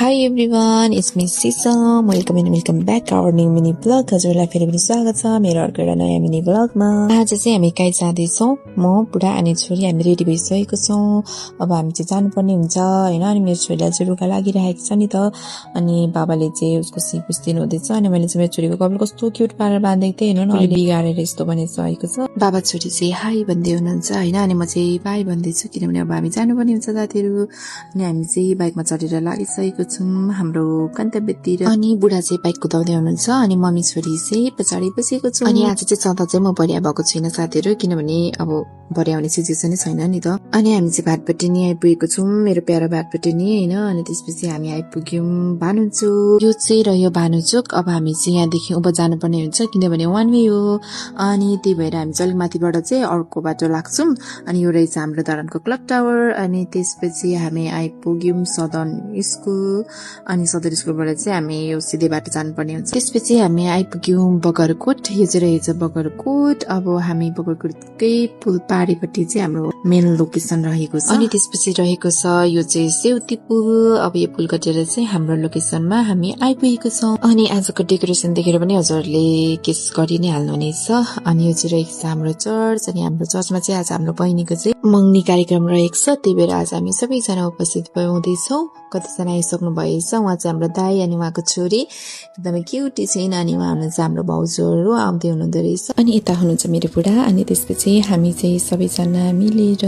Hi everyone, it's me Sisam. Welcome and welcome back to our new mini vlog. हजुरलाई फेरि पनि स्वागत छ मेरो अर्को एउटा नयाँ मिनी भ्लगमा। आज चाहिँ हामी कहीँ जाँदैछौँ। म बुढा अनि छोरी हामी रेडी भइसकेको छौँ। अब हामी चाहिँ जानुपर्ने हुन्छ हैन। अनि मेरो छोरीलाई चाहिँ रुगा लागिरहेको छ नि त। अनि बाबाले चाहिँ उसको सिपुस दिनु हुँदैछ। अनि मैले चाहिँ मेरो छोरीको कपाल कस्तो क्युट पारेर बाँधेको थिएँ हैन। अहिले बिगारेर यस्तो बनेछ आएको छ। बाबा छोरी चाहिँ हाई भन्दै हुनुहुन्छ हैन। अनि म चाहिँ बाई भन्दैछु किनभने अब हामी जानुपर्ने हुन्छ साथीहरु। अनि हामी चाहिँ बाइकमा चढेर लागिसकेको छौँ हाम्रो गन्तव्यतिर। अनि बुढा चाहिँ बाइक कुदाउँदै हुनुहुन्छ अनि मम्मी छोरी चाहिँ पछाडि बसेको छु। अनि आज चाहिँ चल्दा चाहिँ म भरिया भएको छुइनँ साथीहरु किनभने अब भरिया हुने सिचुएसनै छैन नि त। अनि हामी चाहिँ भाटपट्टि नि आइपुगेको छौँ मेरो प्यारो भाटपट्टि नि हैन। अनि त्यसपछि हामी आइपुग्यौँ भानुचोक। यो चाहिँ रह्यो भानुचोक। अब हामी चाहिँ यहाँदेखि उँभो जानुपर्ने हुन्छ किनभने वान वे हो। अनि त्यही भएर हामी चाहिँ माथिबाट चाहिँ अर्को बाटो लाग्छौँ। अनि यो रहेछ हाम्रो धरानको क्लक टावर। अनि त्यसपछि हामी आइपुग्यौँ सदन स्कुल। अनि सदर स्कुलबाट चाहिँ हामी यो सिधै बाटो जानुपर्ने हुन्छ। त्यसपछि हामी आइपुग्यौँ बगरकोट। यो चाहिँ रहेछ बगरकोट। अब हामी बगरकोटकै पुल पारीपट्टि चाहिँ हाम्रो मेन लोकेसन रहेको छ। अनि त्यसपछि रहेको छ यो चाहिँ सेउती पुल। अब यो पुल कटेर चाहिँ हाम्रो लोकेसनमा हामी आइपुगेको छौँ। अनि आजको डेकोरेसन देखेर पनि हजुरहरूले गेस गरि नै हाल्नुहुनेछ। अनि यो चाहिँ रहेको छ हाम्रो चर्च। अनि हाम्रो चर्चमा चाहिँ आज हाम्रो बहिनीको चाहिँ मङ्गनी कार्यक्रम रहेको छ। त्यही भएर आज हामी सबैजना उपस्थित हुँदैछौँ। कतिजना आइसक्नु भएछ। उहाँ चाहिँ हाम्रो दाई अनि उहाँको छोरी एकदमै क्युटी छिन्। अनि उहाँ हुनुहुन्छ हाम्रो भाउजूहरू आउँदै हुनुहुँदो रहेछ। अनि यता हुनुहुन्छ मेरो बुढा। अनि त्यसपछि हामी चाहिँ सबैजना मिलेर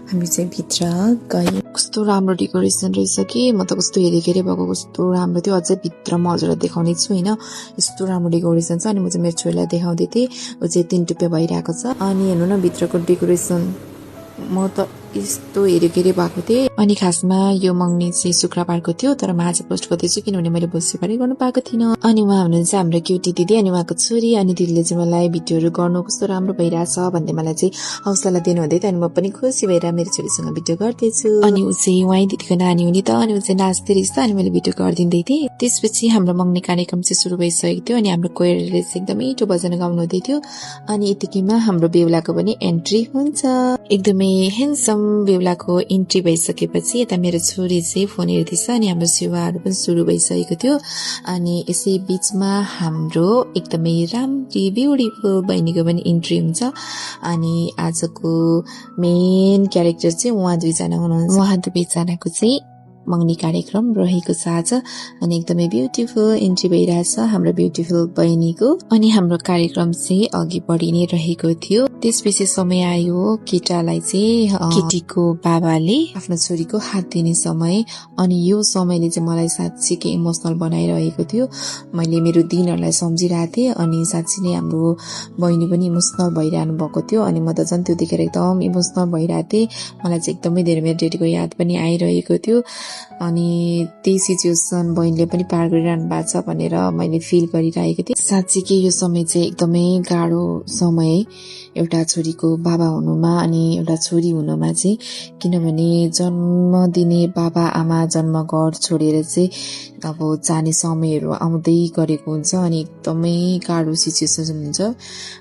हामी चाहिँ भित्र गयौँ। कस्तो राम्रो डेकोरेसन रहेछ कि म त कस्तो हेरेकै भएको कस्तो राम्रो थियो। अझै भित्र म हजुरलाई देखाउने छु हैन। यस्तो राम्रो डेकोरेसन छ। अनि म चाहिँ मेरो छोरीलाई देखाउँदै थिएँ। ऊ चाहिँ 3 टुप्पे भइरहेको छ। अनि हेर्नु न भित्रको डेकोरेसन म त यस्तो हेरेकै भएको थिएँ। अनि खासमा यो मङ्गनी चाहिँ शुक्रबारको थियो तर म आज पोस्ट गर्दैछु किनभने मैले भोलिबारै गर्नु पाएको थिइनँ। अनि उहाँ हुनुहुन्छ हाम्रो क्युटी दिदी अनि उहाँको छोरी। अनि दिदीले चाहिँ मलाई भिडियोहरू गर्नु कस्तो राम्रो भइरहेछ भन्दै मलाई चाहिँ हौसला दिनुहुँदै थियो। अनि म पनि खुसी भएर मेरो छोरीसँग भिडियो गर्दैछु। अनि ऊ चाहिँ उहाँ दिदीको नानी हुने त। अनि ऊ चाहिँ नाच्दै रहेछ। अनि मैले भिडियो गरिदिँदै थिएँ। त्यसपछि हाम्रो मङ्गनी कार्यक्रम चाहिँ सुरु भइसकेको थियो। अनि हाम्रो कोयरले चाहिँ एकदमै मिठो भजन गाउनु हुँदै थियो। अनि यतिकैमा हाम्रो बेहुलाको पनि एन्ट्री हुन्छ। एकदमै ह्यान्डसम बेहुलाको इन्ट्री भइसकेपछि यता मेरो छोरी चाहिँ फोन हेर्दैछ। अनि हाम्रो सेवाहरू पनि सुरु भइसकेको थियो। अनि यसै बीचमा हाम्रो एकदमै राम्री ब्युटिफुल बहिनीको पनि इन्ट्री हुन्छ। अनि आजको मेन क्यारेक्टर चाहिँ उहाँ दुईजना हुनुहुन्छ। उहाँ दुवैजनाको चाहिँ मङ्गनी कार्यक्रम रहेको छ आज। अनि एकदमै ब्युटिफुल इन्ट्री भइरहेछ हाम्रो ब्युटिफुल बहिनीको। अनि हाम्रो कार्यक्रम चाहिँ अघि बढी नै रहेको थियो। त्यसपछि समय आयो केटालाई चाहिँ केटीको बाबाले आफ्नो छोरीको हात दिने समय। अनि यो समयले चाहिँ मलाई साँच्चीकै इमोसनल बनाइरहेको थियो। मैले मेरो दिनहरूलाई सम्झिरहेको थिएँ। अनि साँच्ची नै हाम्रो बहिनी पनि इमोसनल भइरहनु भएको थियो। अनि म त झन् त्यो देखेर एकदम इमोसनल भइरहेको थिएँ। मलाई चाहिँ एकदमै धेरै मेरो डेडीको याद पनि आइरहेको थियो। अनि त्यही सिचुएसन बहिनीले पनि पार गरिरहनु भएको छ भनेर मैले फिल गरिरहेको थिएँ। साँच्चीकै यो समय चाहिँ एकदमै गाह्रो समय एउटा छोरीको बाबा हुनुमा अनि एउटा छोरी हुनुमा चाहिँ। किनभने जन्म दिने बाबा आमा जन्म घर छोडेर चाहिँ अब जाने समयहरू आउँदै गरेको हुन्छ। अनि एकदमै गाह्रो सिचुएसन हुन्छ।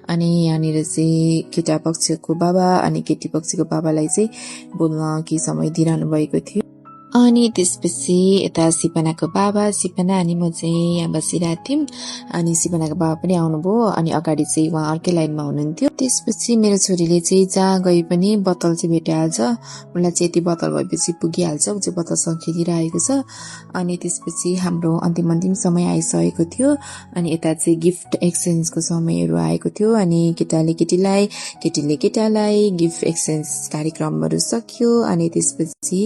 अनि यहाँनिर चाहिँ केटा पक्षको बाबा अनि केटी पक्षको बाबालाई चाहिँ बोल्न केही समय दिइरहनु भएको थियो। अनि त्यसपछि यता सिपनाको बाबा सिपना अनि म चाहिँ यहाँ बसिरहेको थियौँ। अनि सिपनाको बाबा पनि आउनुभयो। अनि अगाडि चाहिँ उहाँ अर्कै लाइनमा हुनुहुन्थ्यो। त्यसपछि मेरो छोरीले चाहिँ जहाँ गए पनि बोतल चाहिँ भेटिहाल्छ। उसलाई चाहिँ यति बोतल भएपछि पुगिहाल्छ। ऊ चाहिँ बोतलसँग खेलिरहेको छ। अनि त्यसपछि हाम्रो अन्तिम समय आइसकेको थियो। अनि यता चाहिँ गिफ्ट एक्सचेन्जको समयहरू आएको थियो। अनि केटाले केटीलाई केटीले केटालाई गिफ्ट एक्सचेन्ज कार्यक्रमहरू सक्यो। अनि त्यसपछि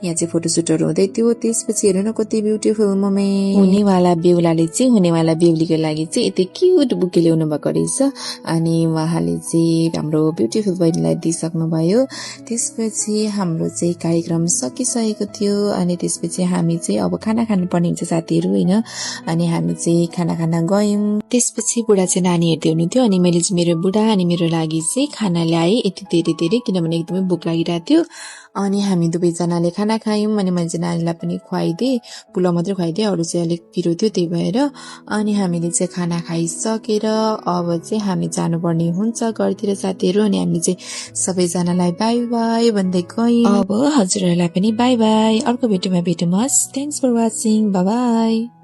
यहाँ चाहिँ फोटोसुटहरू हुँदै थियो। त्यसपछि हेर्नु न कति ब्युटिफुल मोमेन्ट। हुनेवाला बेहुलाले चाहिँ हुनेवाला बेहुलीको लागि चाहिँ यति क्युट बुके ल्याउनु भएको रहेछ। अनि उहाँले चाहिँ हाम्रो ब्युटिफुल बहिनीलाई दिइसक्नु भयो। त्यसपछि हाम्रो चाहिँ कार्यक्रम सकिसकेको थियो। अनि त्यसपछि हामी चाहिँ अब खाना खानु पर्ने हुन्छ साथीहरू होइन। अनि हामी चाहिँ खाना खान गयौँ। त्यसपछि बुढा चाहिँ नानी हेर्दै हुनुहुन्थ्यो। अनि मैले चाहिँ मेरो बुढा अनि मेरो लागि चाहिँ खाना ल्याएँ यति धेरै किनभने एकदमै भोक लागिरहेको थियो। अनि हामी दुवैजनाले खाना खायौँ। गयौँ अनि मैले चाहिँ नानीलाई पनि खुवाइदिएँ, पुलाउ मात्रै खुवाइदिएँ, अरू चाहिँ अलिक पिरो थियो त्यही भएर। अनि हामीले चाहिँ खाना खाइसकेर अब चाहिँ हामी जानुपर्ने हुन्छ घरतिर साथीहरू, अनि हामी चाहिँ सबैजनालाई बाई बाई भन्दै गयौँ। अब हजुरहरूलाई पनि बाई बाई, अर्को भिडियोमा भेटौँ। Thanks for watching, bye by.